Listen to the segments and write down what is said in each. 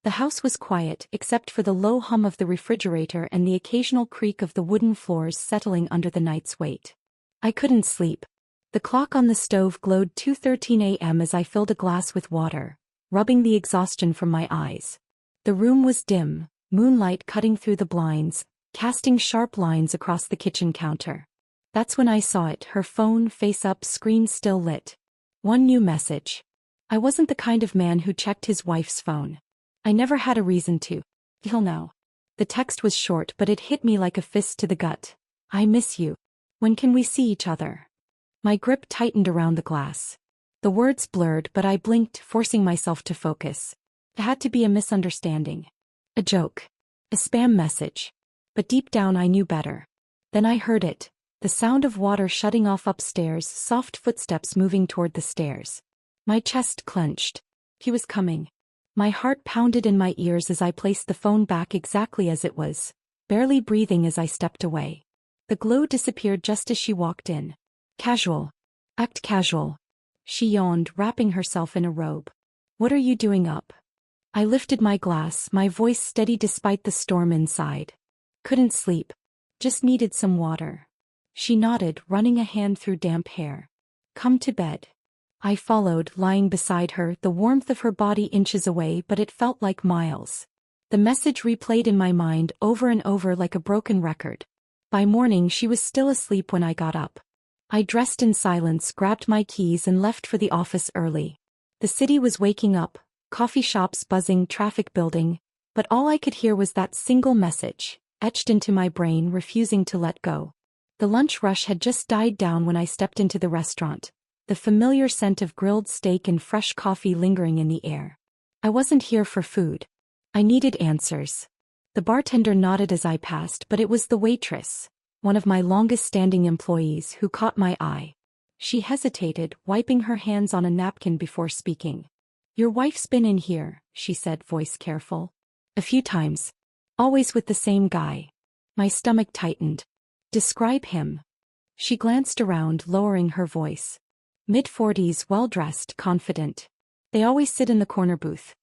The house was quiet except for the low hum of the refrigerator and the occasional creak of the wooden floors settling under the night's weight. I couldn't sleep. The clock on the stove glowed 2:13 a.m. as I filled a glass with water, rubbing the exhaustion from my eyes. The room was dim, moonlight cutting through the blinds, casting sharp lines across the kitchen counter. That's when I saw it, her phone face up, screen still lit. One new message. I wasn't the kind of man who checked his wife's phone. I never had a reason to. Till now. The text was short but it hit me like a fist to the gut. I miss you. When can we see each other? My grip tightened around the glass. The words blurred but I blinked, forcing myself to focus. It had to be a misunderstanding. A joke. A spam message. But deep down I knew better. Then I heard it. The sound of water shutting off upstairs, soft footsteps moving toward the stairs. My chest clenched. He was coming. My heart pounded in my ears as I placed the phone back exactly as it was, barely breathing as I stepped away. The glow disappeared just as she walked in. Casual. Act casual. She yawned, wrapping herself in a robe. What are you doing up? I lifted my glass, my voice steady despite the storm inside. Couldn't sleep. Just needed some water. She nodded, running a hand through damp hair. Come to bed. I followed, lying beside her, the warmth of her body inches away, but it felt like miles. The message replayed in my mind over and over like a broken record. By morning she was still asleep when I got up. I dressed in silence, grabbed my keys and left for the office early. The city was waking up, coffee shops buzzing, traffic building, but all I could hear was that single message, etched into my brain, refusing to let go. The lunch rush had just died down when I stepped into the restaurant, the familiar scent of grilled steak and fresh coffee lingering in the air. I wasn't here for food. I needed answers. The bartender nodded as I passed, but it was the waitress, one of my longest-standing employees, who caught my eye. She hesitated, wiping her hands on a napkin before speaking. Your wife's been in here, she said, voice careful. A few times. Always with the same guy. My stomach tightened. Describe him. She glanced around, lowering her voice. Mid-40s, well-dressed, confident. They always sit in the corner booth.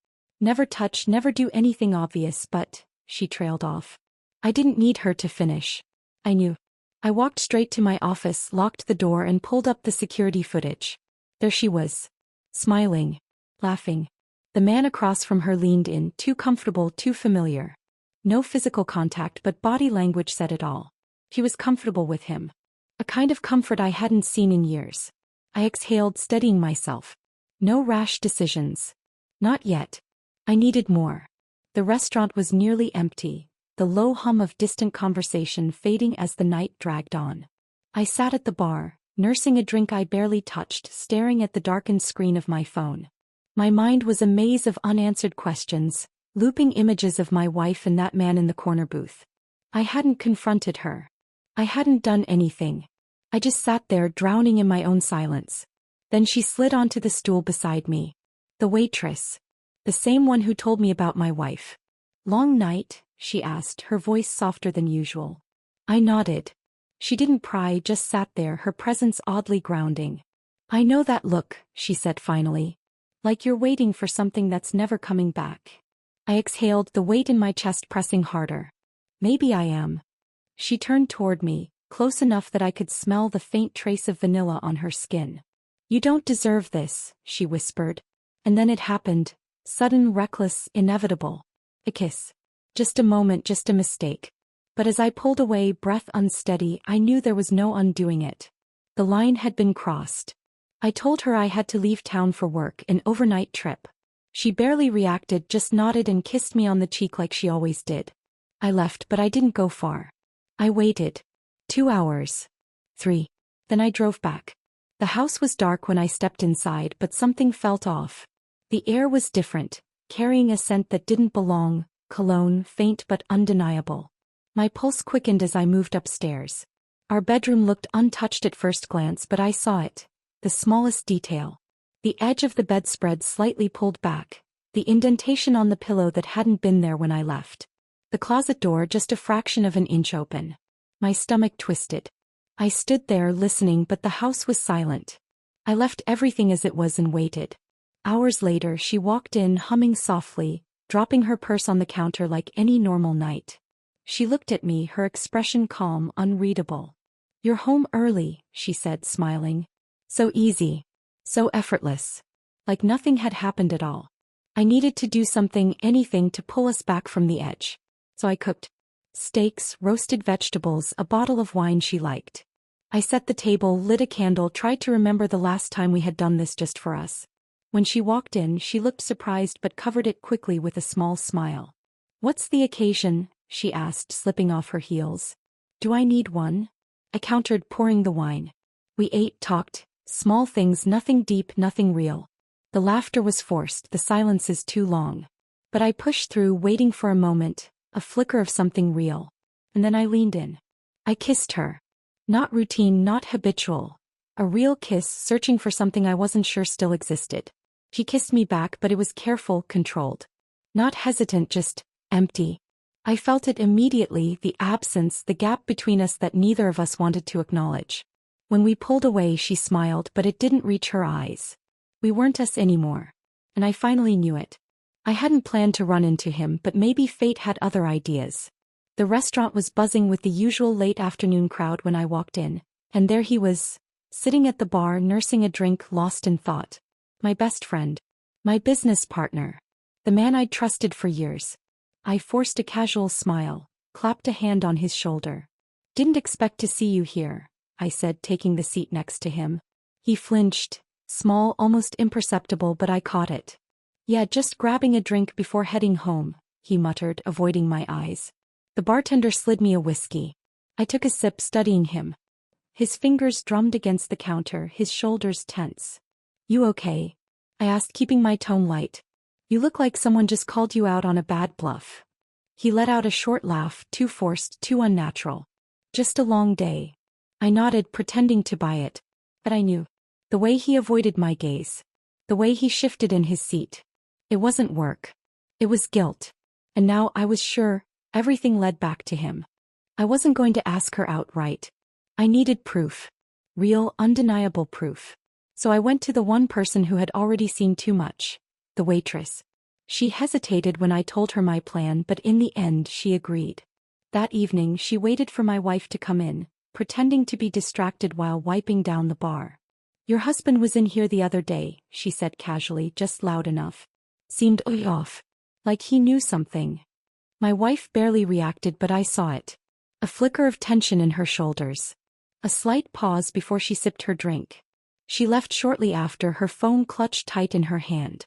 Never touch, never do anything obvious, but, she trailed off. I didn't need her to finish. I knew. I walked straight to my office, locked the door and pulled up the security footage. There she was. Smiling. Laughing. The man across from her leaned in, too comfortable, too familiar. No physical contact but body language said it all. He was comfortable with him. A kind of comfort I hadn't seen in years. I exhaled, steadying myself. No rash decisions. Not yet. I needed more. The restaurant was nearly empty, the low hum of distant conversation fading as the night dragged on. I sat at the bar, nursing a drink I barely touched, staring at the darkened screen of my phone. My mind was a maze of unanswered questions, looping images of my wife and that man in the corner booth. I hadn't confronted her. I hadn't done anything. I just sat there, drowning in my own silence. Then she slid onto the stool beside me. The waitress. The same one who told me about my wife. Long night? She asked, her voice softer than usual. I nodded. She didn't pry, just sat there, her presence oddly grounding. I know that look, she said finally. Like you're waiting for something that's never coming back. I exhaled, the weight in my chest pressing harder. Maybe I am. She turned toward me, close enough that I could smell the faint trace of vanilla on her skin. You don't deserve this, she whispered. And then it happened. Sudden, reckless, inevitable. A kiss. Just a moment, just a mistake. But as I pulled away, breath unsteady, I knew there was no undoing it. The line had been crossed. I told her I had to leave town for work, an overnight trip. She barely reacted, just nodded and kissed me on the cheek like she always did. I left, but I didn't go far. I waited. 2 hours. 3. Then I drove back. The house was dark when I stepped inside, but something felt off. The air was different, carrying a scent that didn't belong, cologne, faint but undeniable. My pulse quickened as I moved upstairs. Our bedroom looked untouched at first glance, but I saw it. The smallest detail. The edge of the bedspread slightly pulled back, the indentation on the pillow that hadn't been there when I left. The closet door just a fraction of an inch open. My stomach twisted. I stood there listening, but the house was silent. I left everything as it was and waited. Hours later she walked in, humming softly, dropping her purse on the counter like any normal night. She looked at me, her expression calm, unreadable. "You're home early," she said, smiling. "So easy. So effortless. Like nothing had happened at all. I needed to do something, anything to pull us back from the edge. So I cooked steaks, roasted vegetables, a bottle of wine she liked. I set the table, lit a candle, tried to remember the last time we had done this just for us. When she walked in, she looked surprised but covered it quickly with a small smile. "What's the occasion?" she asked, slipping off her heels. "Do I need one?" I countered, pouring the wine. We ate, talked, small things, nothing deep, nothing real. The laughter was forced, the silences too long. But I pushed through, waiting for a moment, a flicker of something real. And then I leaned in. I kissed her. Not routine, not habitual. A real kiss, searching for something I wasn't sure still existed. She kissed me back, but it was careful, controlled. Not hesitant, just empty. I felt it immediately, the absence, the gap between us that neither of us wanted to acknowledge. When we pulled away, she smiled, but it didn't reach her eyes. We weren't us anymore. And I finally knew it. I hadn't planned to run into him, but maybe fate had other ideas. The restaurant was buzzing with the usual late afternoon crowd when I walked in, and there he was, sitting at the bar, nursing a drink, lost in thought. My best friend. My business partner. The man I'd trusted for years. I forced a casual smile, clapped a hand on his shoulder. "Didn't expect to see you here," I said, taking the seat next to him. He flinched, small, almost imperceptible, but I caught it. "Yeah, just grabbing a drink before heading home," he muttered, avoiding my eyes. The bartender slid me a whiskey. I took a sip, studying him. His fingers drummed against the counter, his shoulders tense. "You okay?" I asked, keeping my tone light. "You look like someone just called you out on a bad bluff." He let out a short laugh, too forced, too unnatural. "Just a long day." I nodded, pretending to buy it. But I knew. The way he avoided my gaze. The way he shifted in his seat. It wasn't work. It was guilt. And now I was sure, everything led back to him. I wasn't going to ask her outright. I needed proof. Real, undeniable proof. So I went to the one person who had already seen too much. The waitress. She hesitated when I told her my plan, but in the end she agreed. That evening she waited for my wife to come in, pretending to be distracted while wiping down the bar. "Your husband was in here the other day," she said casually, just loud enough. Seemed off. Like he knew something. My wife barely reacted, but I saw it. A flicker of tension in her shoulders. A slight pause before she sipped her drink. She left shortly after, her phone clutched tight in her hand.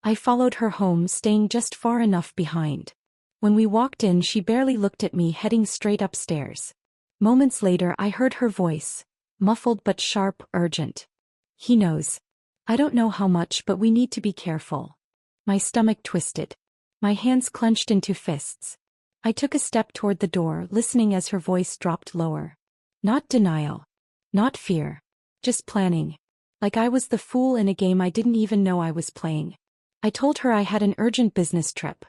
I followed her home, staying just far enough behind. When we walked in, she barely looked at me, heading straight upstairs. Moments later, I heard her voice, muffled but sharp, urgent. "He knows. I don't know how much, but we need to be careful." My stomach twisted. My hands clenched into fists. I took a step toward the door, listening as her voice dropped lower. Not denial. Not fear. Just planning. Like I was the fool in a game I didn't even know I was playing. I told her I had an urgent business trip.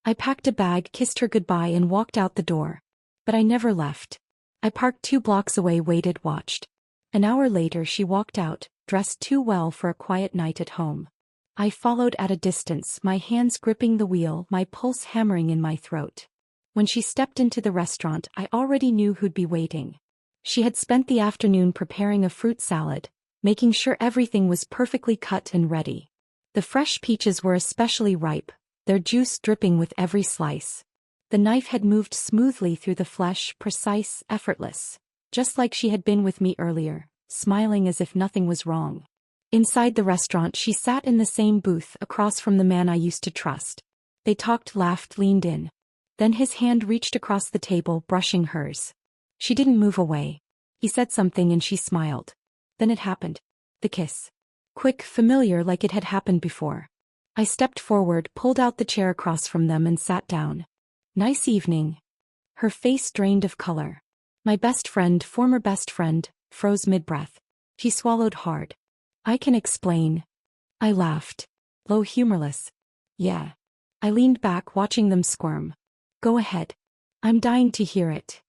I packed a bag, kissed her goodbye, and walked out the door. But I never left. I parked 2 blocks away, waited, watched. An hour later she walked out, dressed too well for a quiet night at home. I followed at a distance, my hands gripping the wheel, my pulse hammering in my throat. When she stepped into the restaurant, I already knew who'd be waiting. She had spent the afternoon preparing a fruit salad, making sure everything was perfectly cut and ready. The fresh peaches were especially ripe, their juice dripping with every slice. The knife had moved smoothly through the flesh, precise, effortless, just like she had been with me earlier, smiling as if nothing was wrong. Inside the restaurant, she sat in the same booth, across from the man I used to trust. They talked, laughed, leaned in. Then his hand reached across the table, brushing hers. She didn't move away. He said something and she smiled. Then it happened. The kiss. Quick, familiar, like it had happened before. I stepped forward, pulled out the chair across from them, and sat down. "Nice evening." Her face drained of color. My best friend, former best friend, froze mid-breath. She swallowed hard. "I can explain." I laughed. Low, humorless. "Yeah." I leaned back, watching them squirm. "Go ahead. I'm dying to hear it."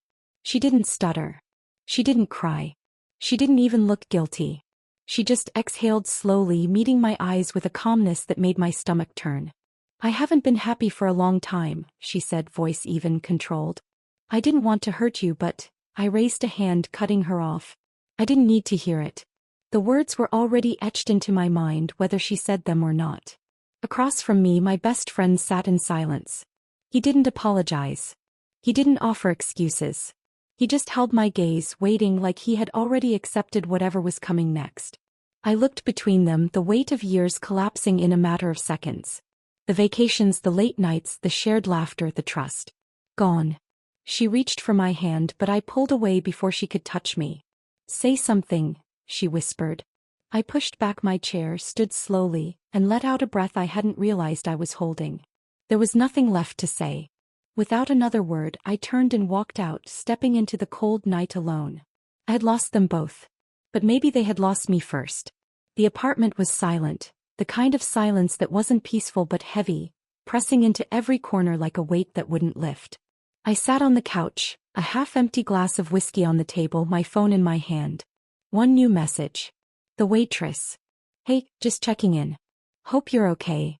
She didn't stutter. She didn't cry. She didn't even look guilty. She just exhaled slowly, meeting my eyes with a calmness that made my stomach turn. I haven't been happy for a long time, she said, voice even controlled. I didn't want to hurt you, but I raised a hand, cutting her off. I didn't need to hear it. The words were already etched into my mind, whether she said them or not. Across from me, my best friend sat in silence. He didn't apologize. He didn't offer excuses. He just held my gaze, waiting, like he had already accepted whatever was coming next. I looked between them, the weight of years collapsing in a matter of seconds. The vacations, the late nights, the shared laughter, the trust. Gone. She reached for my hand, but I pulled away before she could touch me. Say something, she whispered. I pushed back my chair, stood slowly, and let out a breath I hadn't realized I was holding. There was nothing left to say. Without another word, I turned and walked out, stepping into the cold night alone. I had lost them both. But maybe they had lost me first. The apartment was silent, the kind of silence that wasn't peaceful but heavy, pressing into every corner like a weight that wouldn't lift. I sat on the couch, a half-empty glass of whiskey on the table, my phone in my hand. One new message. The waitress. Hey, just checking in. Hope you're okay.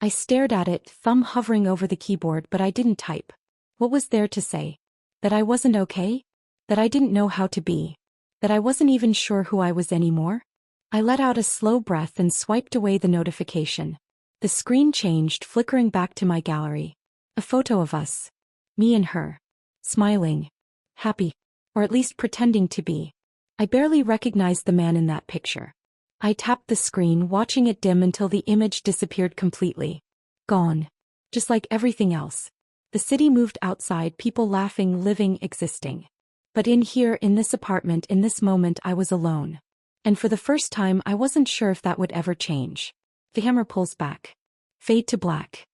I stared at it, thumb hovering over the keyboard, but I didn't type. What was there to say? That I wasn't okay? That I didn't know how to be? That I wasn't even sure who I was anymore? I let out a slow breath and swiped away the notification. The screen changed, flickering back to my gallery. A photo of us. Me and her. Smiling. Happy. Or at least pretending to be. I barely recognized the man in that picture. I tapped the screen, watching it dim until the image disappeared completely. Gone. Just like everything else. The city moved outside, people laughing, living, existing. But in here, in this apartment, in this moment, I was alone. And for the first time, I wasn't sure if that would ever change. The hammer pulls back. Fade to black.